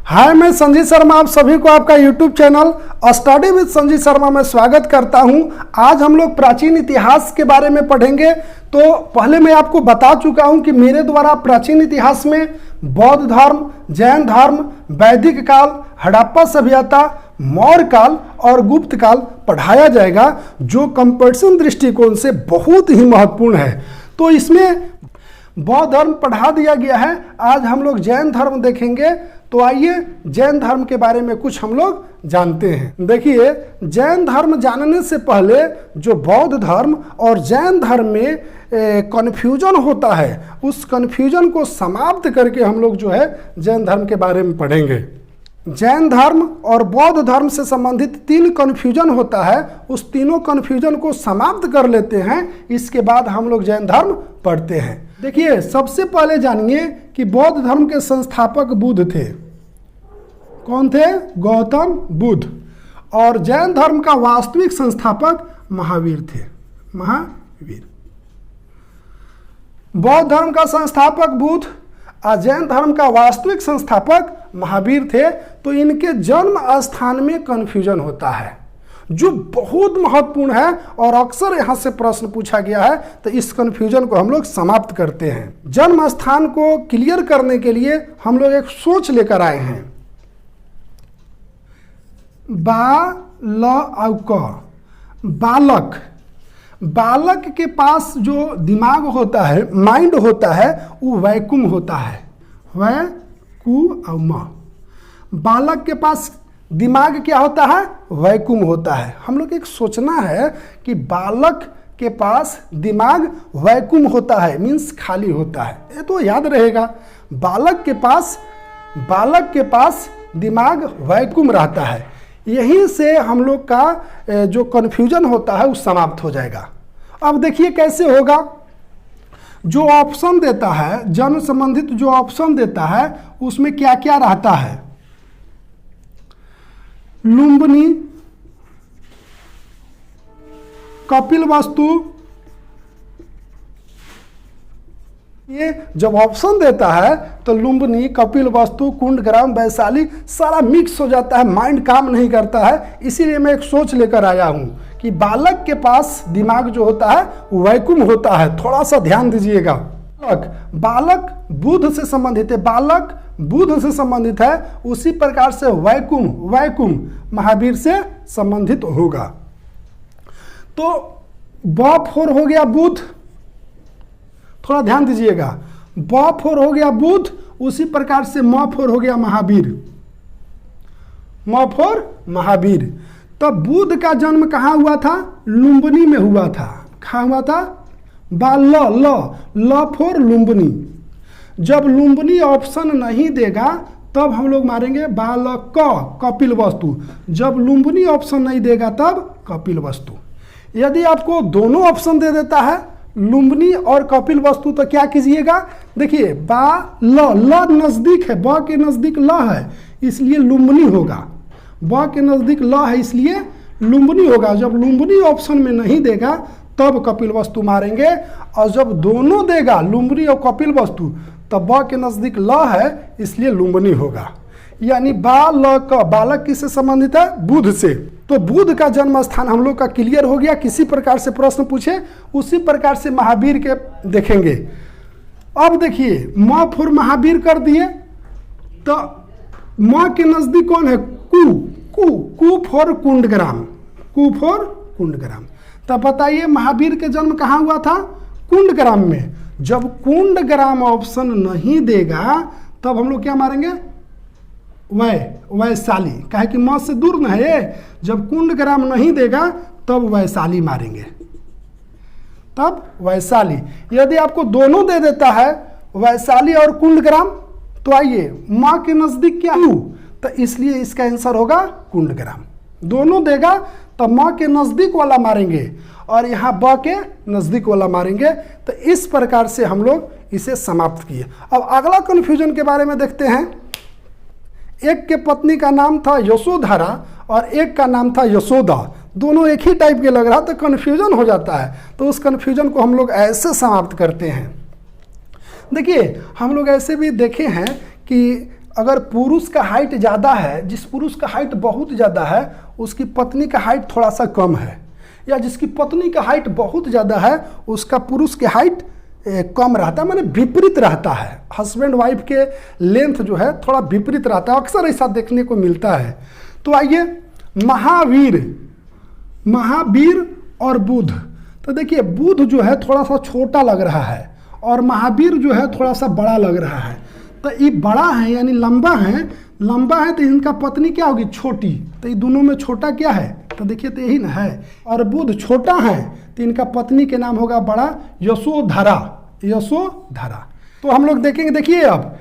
हाय, मैं संजीव शर्मा आप सभी को आपका YouTube channel study with Sanjeev Sharma में स्वागत करता हूं। आज हम लोग प्राचीन इतिहास के बारे में पढ़ेंगे। तो पहले मैं आपको बता चुका हूं कि मेरे द्वारा प्राचीन इतिहास में बौद्ध धर्म, जैन धर्म, वैदिक काल, हड़प्पा सभ्यता, मौर्य काल और गुप्त काल पढ़ाया जाएगा, जो कंपैरिजन दृष्टिकोण से बहुत ही महत्वपूर्ण है। तो इसमें बौद्ध धर्म पढ़ा दिया गया है। आज हम लोग जैन धर्म देखेंगे। तो आइए जैन धर्म के बारे में कुछ हम लोग जानते हैं। देखिए, जैन धर्म जानने से पहले जो बौद्ध धर्म और जैन धर्म में कन्फ्यूजन होता है, उस कन्फ्यूजन को समाप्त करके हम लोग जो है जैन धर्म के बारे में पढ़ेंगे। जैन धर्म और बौद्ध धर्म से संबंधित 3 कन्फ्यूजन होता है, उस तीनों कन्फ्यूजन को समाप्त कर लेते हैं। इसके बाद हम लोग जैन धर्म पढ़ते हैं। देखिए, सबसे पहले जानिए कि बौद्ध धर्म के संस्थापक बुद्ध थे। कौन थे? गौतम बुद्ध। और जैन धर्म का वास्तविक संस्थापक महावीर थे। महावीर। बौद्ध धर्म का संस्थापक बुद्ध और जैन धर्म का वास्तविक संस्थापक महावीर थे। तो इनके जन्म स्थान में कन्फ्यूजन होता है, जो बहुत महत्वपूर्ण है और अक्सर यहां से प्रश्न पूछा गया है। तो इस कन्फ्यूजन को हम लोग समाप्त करते हैं। जन्म स्थान को क्लियर करने के लिए हम लोग एक सोच लेकर आए हैं। बालक के पास जो दिमाग होता है, माइंड होता है, वो वैकुम होता है। बालक के पास दिमाग क्या होता है? वैकुम होता है। हम लोग एक सोचना है कि बालक के पास दिमाग वैकुम होता है, मीन्स खाली होता है। ये तो याद रहेगा। बालक के पास दिमाग वैकुम रहता है। यहीं से हम लोग का जो कन्फ्यूजन होता है वो समाप्त हो जाएगा। अब देखिए कैसे होगा। जो ऑप्शन देता है, जन्म संबंधित जो ऑप्शन देता है, उसमें क्या क्या रहता है? लुम्बिनी, कपिलवस्तु। ये जब ऑप्शन देता है तो लुम्बिनी, कपिलवस्तु, कुंडग्राम, वैशाली सारा मिक्स हो जाता है, माइंड काम नहीं करता है। इसीलिए मैं एक सोच लेकर आया हूं कि बालक के पास दिमाग जो होता है वैकुम होता है। थोड़ा सा ध्यान दीजिएगा। बालक बुद्ध से संबंधित है, बालक बुद्ध से संबंधित है, उसी प्रकार से वैकुम महावीर से संबंधित होगा। तो ब4 हो गया बुद्ध। थोड़ा ध्यान दीजिएगा। ब4 हो गया बुद्ध, उसी प्रकार से म4 हो गया महावीर। म4 महावीर। तब बुद्ध का जन्म कहाँ हुआ था? लुम्बिनी में हुआ था। कहाँ हुआ था? ल4 लुम्बिनी। जब लुम्बिनी ऑप्शन नहीं देगा तब हम लोग मारेंगे बालक कपिलवस्तु। जब लुम्बिनी ऑप्शन नहीं देगा तब कपिलवस्तु। यदि आपको दोनों ऑप्शन दे देता है, लुम्बिनी और कपिलवस्तु, तो क्या कीजिएगा? देखिए, ल नजदीक है, ब के नजदीक ल है, इसलिए लुम्बिनी होगा। ब के नजदीक ल है, इसलिए लुम्बिनी होगा। जब लुम्बिनी ऑप्शन में नहीं देगा तब कपिलवस्तु मारेंगे। और जब दोनों देगा, लुम्बिनी और कपिलवस्तु, तब ब के नजदीक ल है, इसलिए लुम्बिनी होगा। यानी बालक किससे संबंधित है? बुद्ध से। तो बुद्ध का जन्म स्थान हम लोग का क्लियर हो गया। किसी प्रकार से प्रश्न पूछे उसी प्रकार से महावीर के देखेंगे। अब देखिए, म4 महावीर कर दिए तो म के नजदीक कौन है? कु4 कुंडग्राम। कु4 कुंडग्राम। तब बताइए महावीर के जन्म कहाँ हुआ था? कुंडग्राम में। जब कुंडग्राम ऑप्शन नहीं देगा तब हम लोग क्या मारेंगे? वैशाली। कहे कि म से दूर न है। जब कुंडग्राम नहीं देगा तब वैशाली मारेंगे, तब वैशाली। यदि आपको दोनों दे देता है, वैशाली और कुंडग्राम, तो आइए, मां के नजदीक क्या हूं, तो इसलिए इसका आंसर होगा कुंडग्राम। दोनों देगा तो मां के नजदीक वाला मारेंगे और यहाँ ब के नजदीक वाला मारेंगे। तो इस प्रकार से हम लोग इसे समाप्त किए। अब अगला कन्फ्यूजन के बारे में देखते हैं। एक के पत्नी का नाम था यशोधरा और एक का नाम था यशोदा। दोनों एक ही टाइप के लग रहा, तो कन्फ्यूजन हो जाता है। तो उस कन्फ्यूजन को हम लोग ऐसे समाप्त करते हैं। देखिए, हम लोग ऐसे भी देखे हैं कि अगर पुरुष का हाइट ज़्यादा है, जिस पुरुष का हाइट बहुत ज़्यादा है उसकी पत्नी का हाइट थोड़ा सा कम है, या जिसकी पत्नी का हाइट बहुत ज़्यादा है उसका पुरुष के हाइट कम रहता है, माने विपरीत रहता है। हस्बैंड वाइफ के लेंथ जो है थोड़ा विपरीत रहता है, अक्सर ऐसा देखने को मिलता है। तो आइए महावीर और बुध। तो देखिए बुध जो है थोड़ा सा छोटा लग रहा है और महावीर जो है थोड़ा सा बड़ा लग रहा है। तो ये बड़ा है यानी लंबा है तो इनका पत्नी क्या होगी, छोटी। तो ये दोनों में छोटा क्या है, तो देखिए तो यही ना है। और बुध छोटा है तो इनका पत्नी के नाम होगा बड़ा, यशोधरा। तो हम लोग देखेंगे, देखिए अब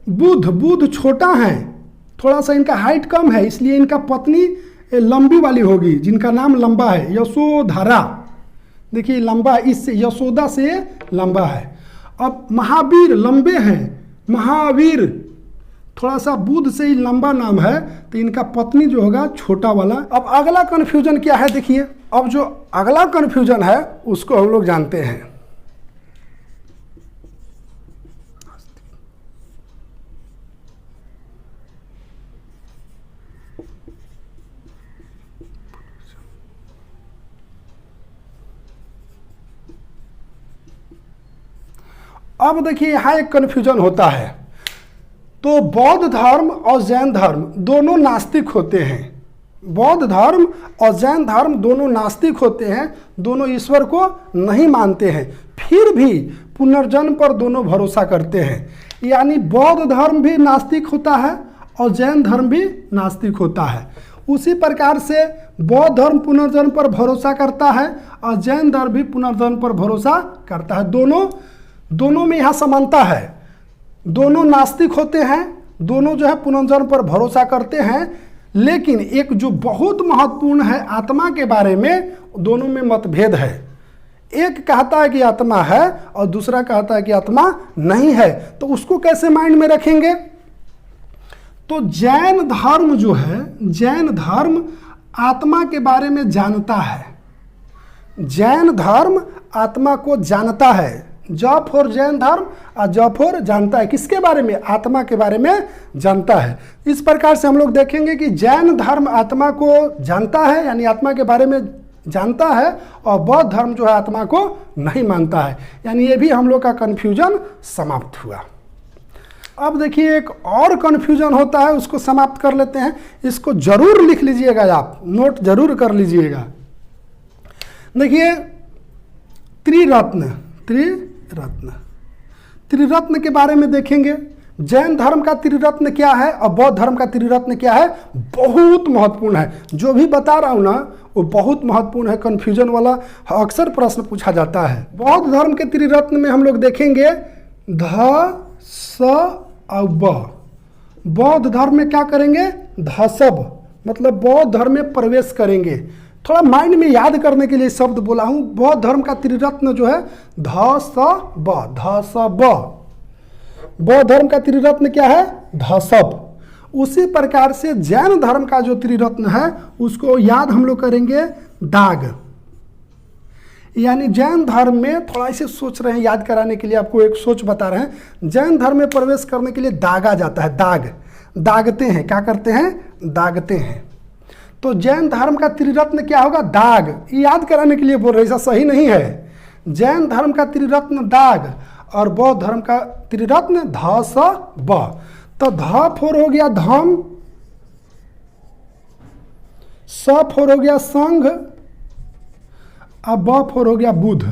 बुध छोटा है, थोड़ा सा इनका हाइट कम है, इसलिए इनका पत्नी लंबी वाली होगी जिनका नाम लंबा है, यशोधरा। देखिए लंबा, इससे यशोदा से लंबा है। अब महावीर लंबे हैं, महावीर थोड़ा सा बुध से ही लंबा नाम है, तो इनका पत्नी जो होगा छोटा वाला। अब अगला कन्फ्यूजन क्या है, देखिए अब जो अगला कन्फ्यूजन है उसको हम लोग जानते हैं। अब देखिए यहाँ एक कन्फ्यूजन होता है। तो बौद्ध धर्म और जैन धर्म दोनों नास्तिक होते हैं, बौद्ध धर्म और जैन धर्म दोनों नास्तिक होते हैं, दोनों ईश्वर को नहीं मानते हैं, फिर भी पुनर्जन्म पर दोनों भरोसा करते हैं। यानी बौद्ध धर्म भी नास्तिक होता है और जैन धर्म भी नास्तिक होता है। उसी प्रकार से बौद्ध धर्म पुनर्जन्म पर भरोसा करता है और जैन धर्म भी पुनर्जन्म पर भरोसा करता है। दोनों में यहाँ समानता है, दोनों नास्तिक होते हैं, दोनों जो है पुनर्जन्म पर भरोसा करते हैं, लेकिन एक जो बहुत महत्वपूर्ण है आत्मा के बारे में, दोनों में मतभेद है। एक कहता है कि आत्मा है और दूसरा कहता है कि आत्मा नहीं है। तो उसको कैसे माइंड में रखेंगे, तो जैन धर्म जो है, जैन धर्म आत्मा के बारे में जानता है, जैन धर्म आत्मा को जानता है। जॉब फॉर जैन धर्म और जॉब फॉर जानता है, किसके बारे में, आत्मा के बारे में जानता है। इस प्रकार से हम लोग देखेंगे कि जैन धर्म आत्मा को जानता है यानी आत्मा के बारे में जानता है, और बौद्ध धर्म जो है आत्मा को नहीं मानता है। यानी ये भी हम लोग का कन्फ्यूजन समाप्त हुआ। अब देखिए एक और कन्फ्यूजन होता है, उसको समाप्त कर लेते हैं। इसको जरूर लिख लीजिएगा, आप नोट जरूर कर लीजिएगा। देखिए त्रिरत्न के बारे में देखेंगे। जैन धर्म का त्रिरत्न क्या है और बौद्ध धर्म का त्रिरत्न क्या है, बहुत महत्वपूर्ण है। जो भी बता रहा हूं ना वो बहुत महत्वपूर्ण है, कंफ्यूजन वाला अक्सर प्रश्न पूछा जाता है। बौद्ध धर्म के त्रिरत्न में हम लोग देखेंगे ध स और ब। बौद्ध धर्म में क्या करेंगे, धसब, मतलब बौद्ध धर्म में प्रवेश करेंगे। थोड़ा माइंड में याद करने के लिए शब्द बोला हूं। बौद्ध धर्म का त्रिरत्न जो है ध स ब। बौद्ध धर्म का त्रिरत्न क्या है, धसब। उसी प्रकार से जैन धर्म का जो त्रिरत्न है उसको याद हम लोग करेंगे दाग। यानी जैन धर्म में थोड़ा इसे सोच रहे हैं, याद कराने के लिए आपको एक सोच बता रहे हैं। जैन धर्म में प्रवेश करने के लिए दागा जाता है, दागते हैं, क्या करते हैं, दागते हैं। तो जैन धर्म का त्रिरत्न क्या होगा, दाग। याद कराने के लिए बोल रहे, ऐसा सही नहीं है। जैन धर्म का त्रिरत्न दाग और बौद्ध धर्म का त्रिरत्न ध स ब। तो ध फोर हो गया धम, स फोर हो गया संघ और ब फोर हो गया बुध।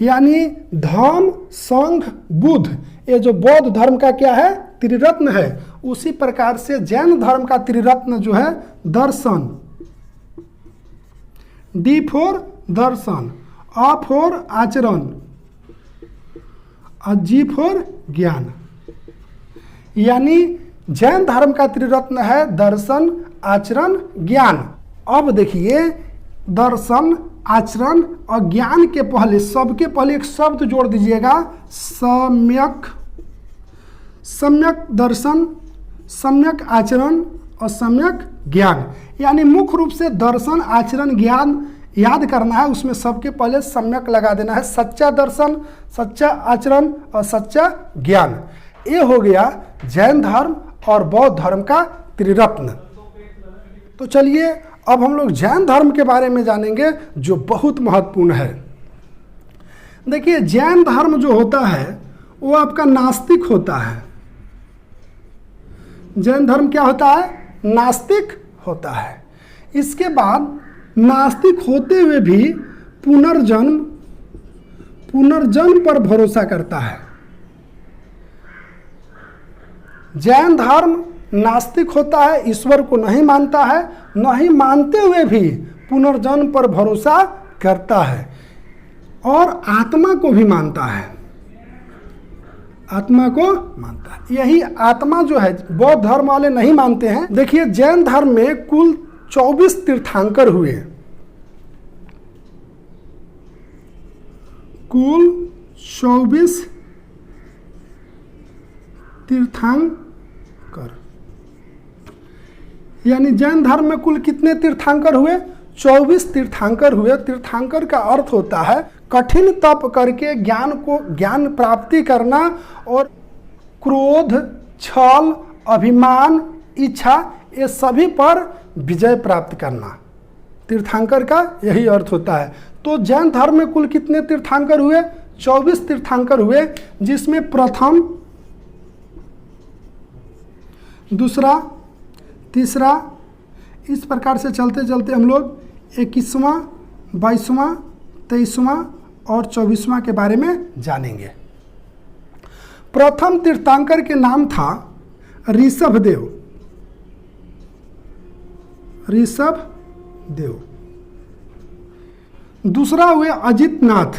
यानी धम संघ बुध, ये जो बौद्ध धर्म का क्या है, त्रिरत्न है। उसी प्रकार से जैन धर्म का त्रिरत्न जो है दर्शन, डी फोर दर्शन, अ फोर आचरण और जी फोर ज्ञान। यानी जैन धर्म का त्रिरत्न है दर्शन, आचरण, ज्ञान। अब देखिए दर्शन, आचरण और ज्ञान के पहले, सबके पहले एक शब्द जोड़ दीजिएगा, सम्यक। सम्यक दर्शन, सम्यक आचरण और सम्यक ज्ञान। यानी मुख्य रूप से दर्शन, आचरण, ज्ञान याद करना है, उसमें सबके पहले सम्यक लगा देना है। सच्चा दर्शन, सच्चा आचरण और सच्चा ज्ञान। ये हो गया जैन धर्म और बौद्ध धर्म का त्रिरत्न। तो चलिए अब हम लोग जैन धर्म के बारे में जानेंगे जो बहुत महत्वपूर्ण है। देखिए जैन धर्म जो होता है वो आपका नास्तिक होता है। जैन धर्म क्या होता है? नास्तिक होता है। इसके बाद नास्तिक होते हुए भी पुनर्जन्म पर भरोसा करता है। जैन धर्म नास्तिक होता है, ईश्वर को नहीं मानता है, नहीं मानते हुए भी पुनर्जन्म पर भरोसा करता है और आत्मा को भी मानता है। आत्मा को मानता है। यही आत्मा जो है बौद्ध धर्म वाले नहीं मानते हैं। देखिए जैन धर्म में कुल 24 तीर्थंकर हुए। कुल 24 तीर्थंकर, यानी जैन धर्म में कुल कितने तीर्थंकर हुए? 24 तीर्थंकर हुए। तीर्थंकर का अर्थ होता है कठिन तप करके ज्ञान प्राप्ति करना और क्रोध, छल, अभिमान, इच्छा ये सभी पर विजय प्राप्त करना। तीर्थंकर का यही अर्थ होता है। तो जैन धर्म में कुल कितने तीर्थंकर हुए? 24 तीर्थंकर हुए, जिसमें प्रथम, दूसरा, तीसरा, इस प्रकार से चलते चलते हम लोग 21वां, 22वां, 23वां और 24वां के बारे में जानेंगे। प्रथम तीर्थंकर के नाम था ऋषभदेव। दूसरा हुए अजितनाथ।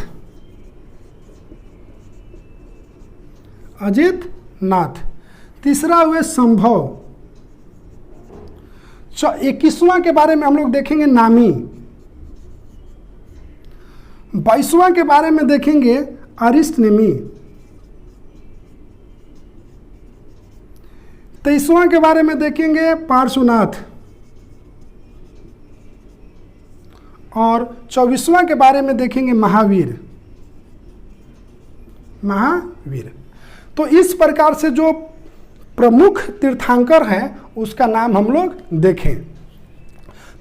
तीसरा हुए संभव। 21वां के बारे में हम लोग देखेंगे नामी। 22वां के बारे में देखेंगे अरिष्टनेमी। 23वां के बारे में देखेंगे पार्श्वनाथ और 24वां के बारे में देखेंगे महावीर। तो इस प्रकार से जो प्रमुख तीर्थंकर हैं उसका नाम हम लोग देखें।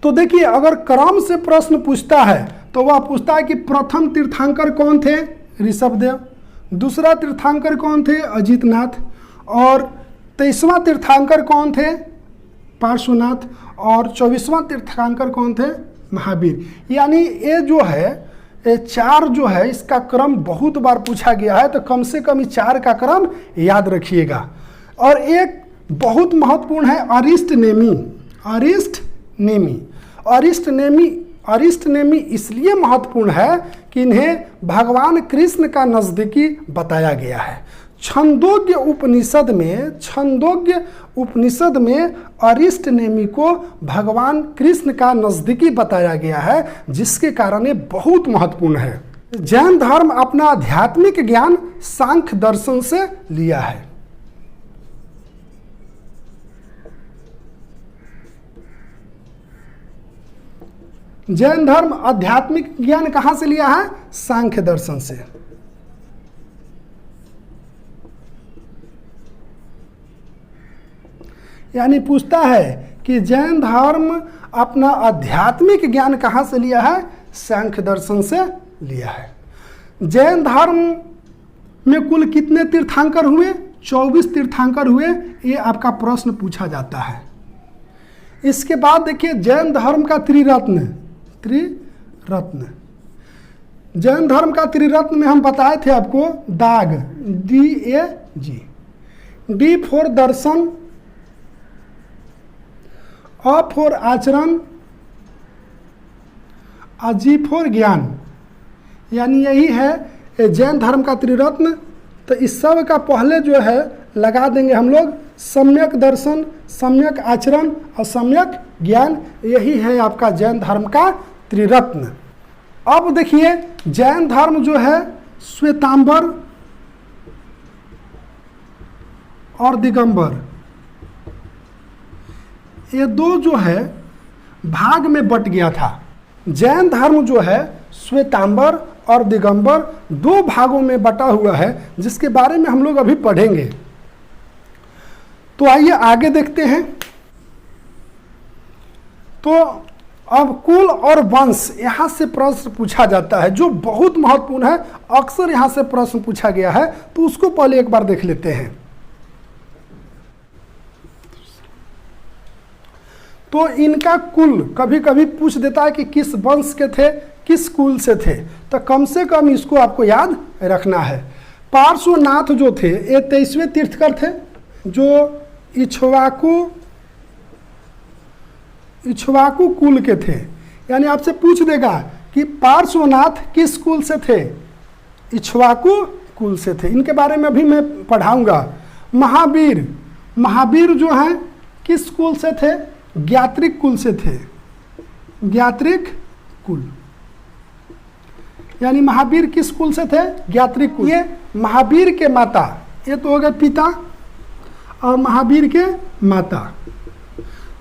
तो देखिए अगर क्रम से प्रश्न पूछता है तो वह पूछता है कि प्रथम तीर्थंकर कौन थे? ऋषभदेव। दूसरा तीर्थंकर कौन थे? अजितनाथ। और 23वां तीर्थंकर कौन थे? पार्श्वनाथ। और 24वां तीर्थंकर कौन थे? महावीर। यानी ये जो है ये 4 जो है इसका क्रम बहुत बार पूछा गया है, तो कम से कम 4 का क्रम याद रखिएगा। और एक बहुत महत्वपूर्ण है अरिष्टनेमी इसलिए महत्वपूर्ण है कि इन्हें भगवान कृष्ण का नज़दीकी बताया गया है। छंदोग्य उपनिषद में अरिष्टनेमी को भगवान कृष्ण का नज़दीकी बताया गया है, जिसके कारण ये बहुत महत्वपूर्ण है। जैन धर्म अपना आध्यात्मिक ज्ञान सांख्य दर्शन से लिया है। जैन धर्म आध्यात्मिक ज्ञान कहां से लिया है? सांख्य दर्शन से। यानी पूछता है कि जैन धर्म अपना आध्यात्मिक ज्ञान कहां से लिया है? सांख्य दर्शन से लिया है। जैन धर्म में कुल कितने तीर्थंकर हुए? 24 तीर्थंकर हुए। ये आपका प्रश्न पूछा जाता है। इसके बाद देखिए जैन धर्म का त्रिरत्न। जैन धर्म का त्रिरत्न में हम बताए थे आपको दाग, DAG, D for Darshan, A for आचरण, G फॉर ज्ञान। यानी यही है जैन धर्म का त्रिरत्न। तो इस सब का पहले जो है लगा देंगे हम लोग सम्यक दर्शन, सम्यक आचरण और सम्यक ज्ञान। यही है आपका जैन धर्म का त्रिरत्न। अब देखिए जैन धर्म जो है श्वेतांबर और दिगंबर, ये 2 जो है भाग में बट गया था। जैन धर्म जो है श्वेतांबर और दिगंबर 2 भागों में बटा हुआ है, जिसके बारे में हम लोग अभी पढ़ेंगे। तो आइए आगे देखते हैं। तो अब कुल और वंश यहां से प्रश्न पूछा जाता है, जो बहुत महत्वपूर्ण है, अक्सर यहां से प्रश्न पूछा गया है, तो उसको पहले एक बार देख लेते हैं। तो इनका कुल कभी कभी पूछ देता है कि किस वंश के थे, किस कुल से थे, तो कम से कम इसको आपको याद रखना है। पार्श्वनाथ जो थे ये 23वें तीर्थकर थे, जो इक्ष्वाकु कुल के थे। यानी आपसे पूछ देगा कि पार्श्वनाथ किस कुल से थे, इक्ष्वाकु कुल से थे। इनके बारे में अभी मैं पढ़ाऊंगा। महावीर जो हैं किस कुल से थे, ज्ञात्रिक कुल से थे, ज्ञात्रिक कुल। यानी महावीर किस कुल से थे, ज्ञात्रिक कुल। ये महावीर के माता, ये तो हो गए पिता, और महावीर के माता।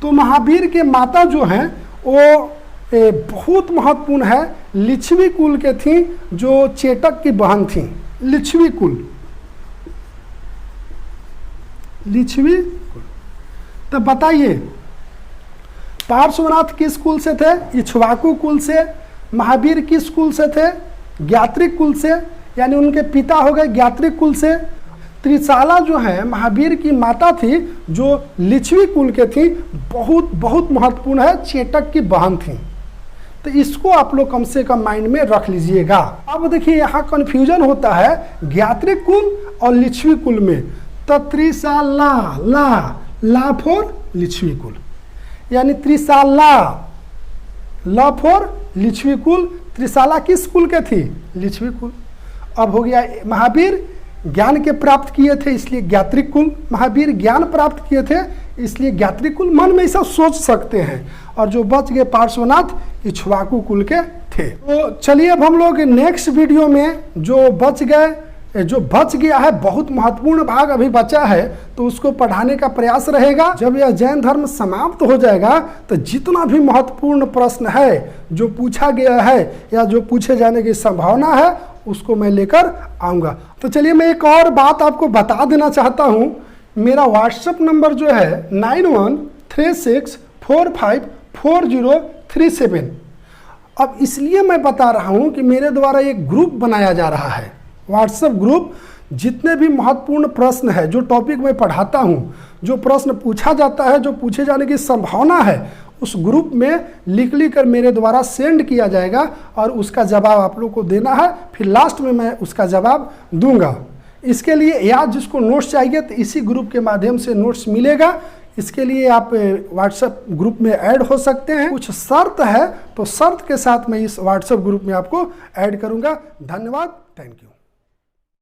तो महावीर के माता जो हैं वो बहुत महत्वपूर्ण है, लिच्छवी कुल के थी, जो चेटक की बहन थी। लिच्छवी कुल, लिच्छवी कुल। तो बताइए पार्श्वनाथ किस कुल से थे, इक्ष्वाकु कुल से। महावीर किस कुल से थे, ज्ञात्रिक कुल से, यानी उनके पिता हो गए ज्ञात्रिक कुल से। त्रिशाला जो है महावीर की माता थी, जो लिच्छवी कुल के थी, बहुत बहुत महत्वपूर्ण है, चेटक की बहन थी। तो इसको आप लोग कम से कम माइंड में रख लीजिएगा। अब देखिए यहाँ कंफ्यूजन होता है ज्ञात्रिक कुल और लिच्छवी कुल में। तो त्रिशाला, ला फॉर लिच्छवी कुल, यानी त्रिशाला, ला फॉर लिच्छवी कुल। त्रिशाला किस कुल के थी, लिच्छवी कुल। अब हो गया महावीर ज्ञान के प्राप्त किए थे, इसलिए ज्ञात्रिक कुल। महावीर ज्ञान प्राप्त किए थे, इसलिए ज्ञात्रिक कुल। मन में ऐसा सोच सकते हैं। और जो बच गए पार्श्वनाथ इक्ष्वाकु कुल के थे। तो चलिए अब हम लोग नेक्स्ट वीडियो में जो बच गया है, बहुत महत्वपूर्ण भाग अभी बचा है, तो उसको पढ़ाने का प्रयास रहेगा। जब यह जैन धर्म समाप्त हो जाएगा तो जितना भी महत्वपूर्ण प्रश्न है जो पूछा गया है या जो पूछे जाने की संभावना है, उसको मैं लेकर आऊँगा। तो चलिए मैं एक और बात आपको बता देना चाहता हूँ। मेरा व्हाट्सएप नंबर जो है 9136454037। अब इसलिए मैं बता रहा हूँ कि मेरे द्वारा एक ग्रुप बनाया जा रहा है, व्हाट्सएप ग्रुप। जितने भी महत्वपूर्ण प्रश्न है, जो टॉपिक मैं पढ़ाता हूँ, जो प्रश्न पूछा जाता है, जो पूछे जाने की संभावना है, उस ग्रुप में लिख कर मेरे द्वारा सेंड किया जाएगा और उसका जवाब आप लोग को देना है। फिर लास्ट में मैं उसका जवाब दूंगा। इसके लिए या जिसको नोट्स चाहिए तो इसी ग्रुप के माध्यम से नोट्स मिलेगा। इसके लिए आप व्हाट्सएप ग्रुप में ऐड हो सकते हैं। कुछ शर्त है, तो शर्त के साथ मैं इस व्हाट्सएप ग्रुप में आपको ऐड करूंगा। धन्यवाद, थैंक यू।